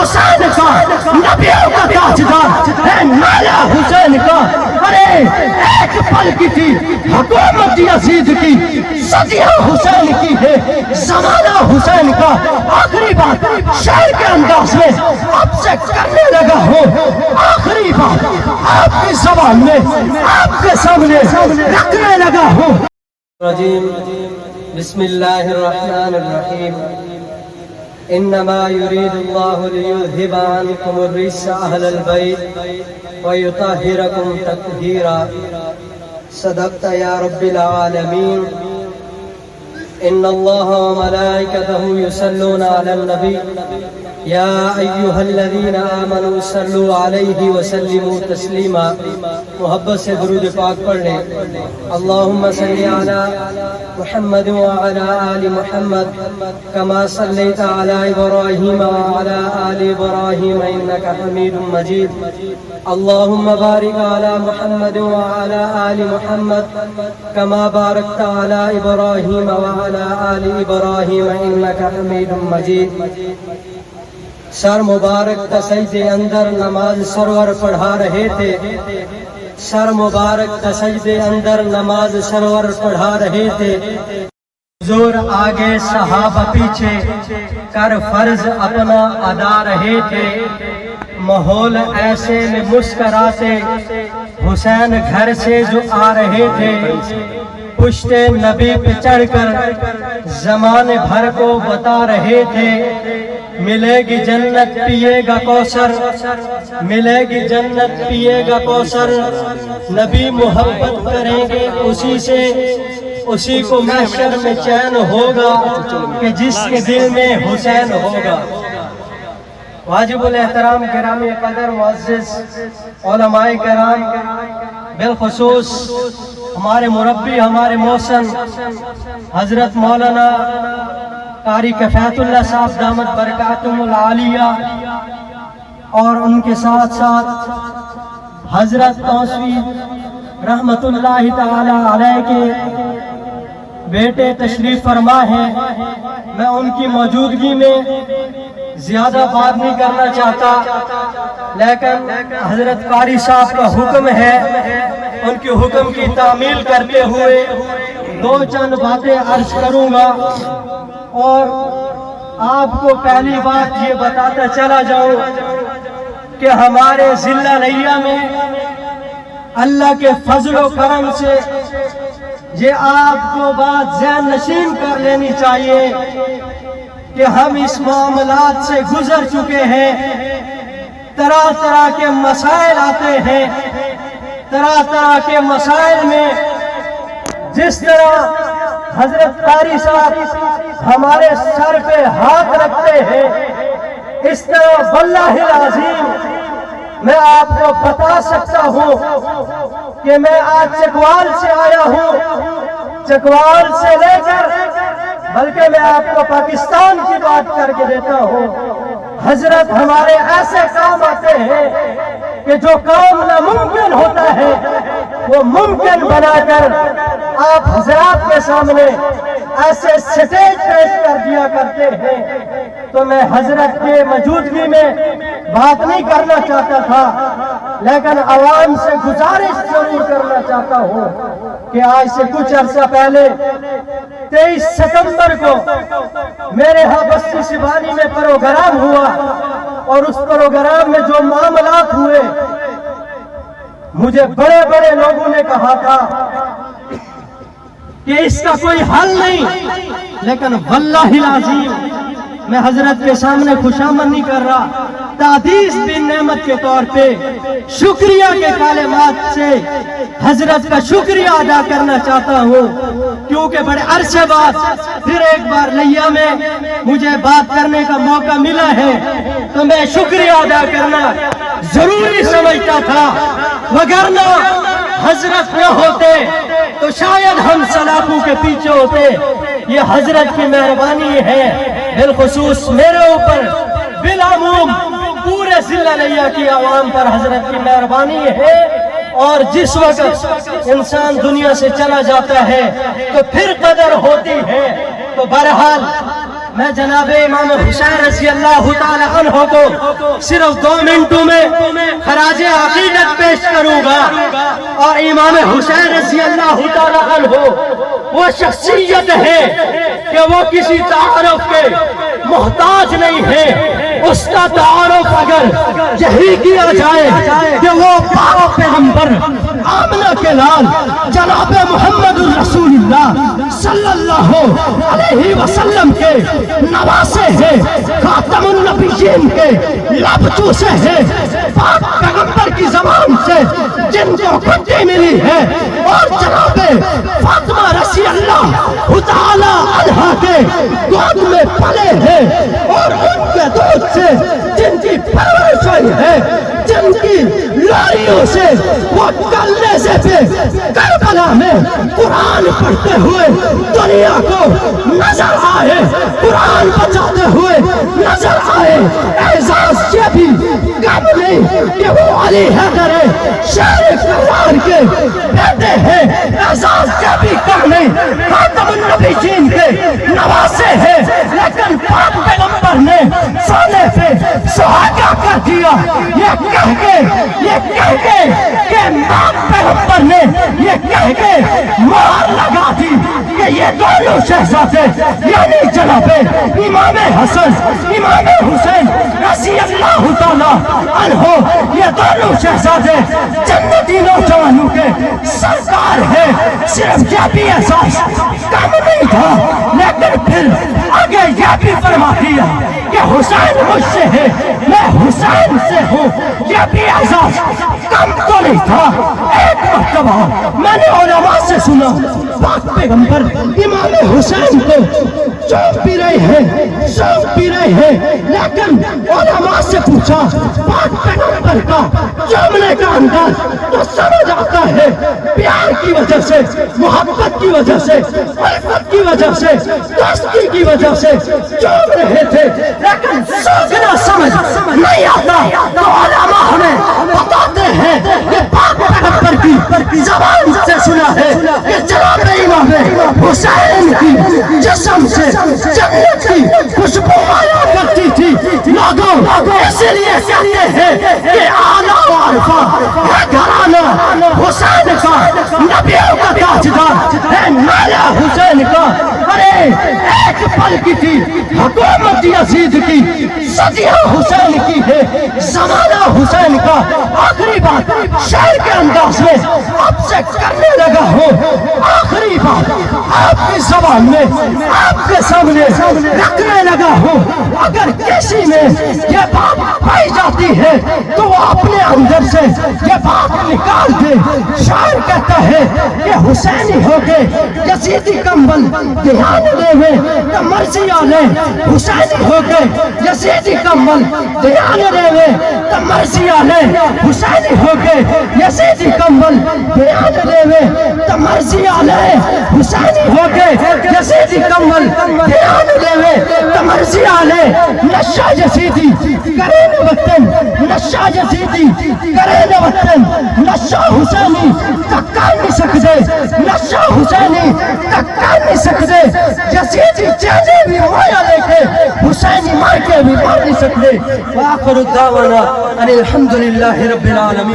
حسین کا نبیوں کا تاجدار ہے نالا حسین کا. ارے ایک پل کی تھی حکومت یزید کی, صدیاں حسین کی ہے زمانہ حسین کا. آخری بات شعر کے انداز میں آپ سے کرنے لگا ہوں, آخری بات آپ کی زبان میں آپ کے سامنے رکھنے لگا ہوں. بسم اللہ الرحمن الرحیم. انما يريد الله ليذهب عنكم الرجس اهل البيت ويطهركم تطهيرا. صدقت يا رب العالمين. ان الله وملائكته يصلون على النبي يا ايها الذين امنوا صلوا عليه وسلموا تسليما. محبت سے درود پاک پڑھ لیں. اللهم صل على محمد وعلى آل محمد كما صليت على إبراهيم وعلى آل إبراهيم إنك حميد مجيد. اللهم بارك على محمد وعلى آل محمد كما باركت على إبراهيم وعلى آل إبراهيم إنك حميد مجيد. سر مبارک تسجدے اندر نماز سرور پڑھا رہے تھے. سر مبارک تسجدے اندر نماز سرور پڑھا رہے تھے. حضور آگے صحابہ پیچھے کر فرض اپنا ادا رہے تھے. ماحول ایسے میں مسکراتے حسین گھر سے جو آ رہے تھے. پشت نبی پہ چڑھ کر زمانے بھر کو بتا رہے تھے ملے گی جنت پیے گا کوثر, ملے گی جنت پیے گا کوثر. نبی محبت کریں گے اسی سے, اسی کو محشر میں چین ہوگا کہ جس کے دل میں حسین ہوگا. واجب الاحترام گرامی قدر معزز علماء کرام, بالخصوص ہمارے مربی ہمارے محسن حضرت مولانا قاری کفایت اللہ صاحب دامت برکاتہم العالیہ, اور ان کے ساتھ ساتھ حضرت توسوی رحمت اللہ تعالی علیہ کے بیٹے تشریف فرما ہیں. میں ان کی موجودگی میں زیادہ بات نہیں کرنا چاہتا, لیکن حضرت قاری صاحب کا حکم ہے, ان کے حکم کی تعمیل کرتے ہوئے دو چند باتیں عرض کروں گا. اور آپ کو پہلی بات یہ بتاتا چلا جاؤں کہ ہمارے ضلع لیا میں اللہ کے فضل و کرم سے یہ آپ کو بات ذہن نشین کر لینی چاہیے کہ ہم اس معاملات سے گزر چکے ہیں. طرح طرح کے مسائل آتے ہیں, طرح طرح کے مسائل میں جس طرح حضرت قاری صاحب ہمارے سر پہ ہاتھ رکھتے ہیں, اس طرح واللہ العظیم میں آپ کو بتا سکتا ہوں کہ میں آج چکوال سے آیا ہوں. چکوال سے لے کر بلکہ میں آپ کو پاکستان کی بات کر کے دیتا ہوں. حضرت ہمارے ایسے کام آتے ہیں کہ جو کام ناممکن ہوتا ہے وہ ممکن بنا کر آپ حضرات کے سامنے ایسے سٹیج پیش کر دیا کرتے ہیں. تو میں حضرت کے موجودگی میں بات نہیں کرنا چاہتا تھا, لیکن عوام سے گزارش ضرور کرنا چاہتا ہوں کہ آج سے کچھ عرصہ پہلے 23 ستمبر کو میرے ہاں بستی سبانی میں پروگرام ہوا, اور اس پروگرام میں جو معاملات ہوئے مجھے بڑے بڑے لوگوں نے کہا تھا کہ اس کا کوئی حل نہیں, لیکن واللہ العظیم میں حضرت کے سامنے خوشامد نہیں کر رہا, تعزیز بن نعمت کے طور پہ شکریہ کے کلمات سے حضرت کا شکریہ ادا کرنا چاہتا ہوں, کیونکہ بڑے عرصے بعد پھر ایک بار لیا میں مجھے بات کرنے کا موقع ملا ہے, تو میں شکریہ ادا کرنا ضروری سمجھتا تھا. وگرنہ حضرت نہ ہوتے تو شاید ہم سلاخوں کے پیچھے ہوتے. یہ حضرت کی مہربانی ہے, بالخصوص میرے اوپر, بالعموم پورے ضلع لیا کی عوام پر حضرت کی مہربانی ہے. اور جس وقت انسان دنیا سے چلا جاتا ہے تو پھر قدر ہوتی ہے. تو بہرحال میں جناب امام حسین رضی اللہ تعالی عنہ کو صرف 2 منٹوں میں خراج عقیدت پیش کروں گا. اور امام حسین رضی اللہ تعالی عنہ وہ شخصیت ہے کہ وہ کسی تعارف کے محتاج نہیں ہے. اس کا تعارف اگر یہی کیا جائے کہ وہ پاک پیغمبر آمنہ کے لال جناب محمد الرسول اللہ صلی اللہ علیہ وسلم کے نواسے ہیں، خاتم النبیین کے لب چوسے ہیں، پاک پیغمبر کی زبان سے جن کو گھٹی ملی ہے، اور جناب فاطمہ رضی اللہ تعالی عنہا کے گود میں پلے ہیں، اور ان کے دودھ سے جن کی پرورش ہوئی ہے، جن کی لاریوں سے وہ کلے سے پہ کربلا میں قرآن پڑھتے ہوئے دنیا کو نظر آئے، قرآن بچاتے ہوئے نظر آئے. اعزاز یہ بھی کم نہیں کہ وہ علی حیدر شیر کرار کے بیٹے ہیں. اعزاز یہ بھی کم نہیں خاتم النبیین کے نواسے ہیں. لیکن پاک پیغمبر نے سونے پہ سہاگا کر دیا یہ کہہ کے کہ پاک پیغمبر نے یہ کہہ کے مہر لگا دی کہ یہ دونوں شہزادے یعنی جناب امام حسن امام حسین رضی اللہ تعالی عنہ یہ دونوں شہزادے جنتی نوجوانوں کے سرکار ہیں. صرف یہ بھی احساس کم نہیں تھا، لیکن پھر آگے یہ بھی فرما دیا کہ حسین مجھ سے ہے، میں حسین سے ہوں. یہ بھی احساس کم تو نہیں تھا. ایک مرتبہ میں نے علماء سے سنا پاک پیغمبر امام حسین کو چوم پی رہے ہیں، سونپ پی رہے ہیں، لیکن علماء سے پوچھا پاک پیغمبر کا چومنے کا انداز تو سمجھ آتا ہے پیار کی وجہ سے، محبت کی وجہ سے، الفت کی وجہ سے، دوستی کی وجہ سے چوم رہے تھے، لیکن سوچنا سمجھ نہیں آتا. تو علماء ہمیں بتاتے ہیں کہ پاک پیغمبر کی زبان سے سنا ہے کہ جناب امام حسین کی جسم سے جنت کی خوشبو آیا کرتی تھی. لوگوں اسی لیے کہتے ہیں کہ آلہ و عرفہ ہے گھرانہ حسین کا، نبیوں کا تاجدار ہے نالا حسین کا. ارے ایک پل کی تھی حکومت یزید کی، صدیاں حسین کی ہے، زمانہ حسین کا. آخری بات شہر کے انداز میں آپ سے کرنے لگا ہوں، آخری بات آپ کی زبان میں آپ کے سامنے رکھنے لگا ہوں. اگر کسی میں یہ بات پائی جاتی ہے تو وہ اپنے اندر سے یہ بات نکال دے. شاعر کہتا ہے کہ حسینی ہو گئے یزیدی کمبل دھیان دے میں تو مرضی آلے. حسینی ہو گئے یزیدی کمبل دھیان دے میں تو مرضی آلے. حسینی ہو گئے یزیدی کمبل دھیان دے میں تو مرضی آلے. حسینی ہو گئے یزیدی کمبل دھیان دے میں تو مرضی آلے. نشہ یزیدی کرے نہ وطن، نشہ یزیدی کرے نہ وطن، نشہ حسینی تک کر نہیں سکتے، نشہ حسینی تک کر نہیں سکتے. یزیدی چہرے بھی مایا لے کے حسینی مار کے بھی مار نہیں سکتے. وآخر دعوانا ان الحمدللہ رب العالمین.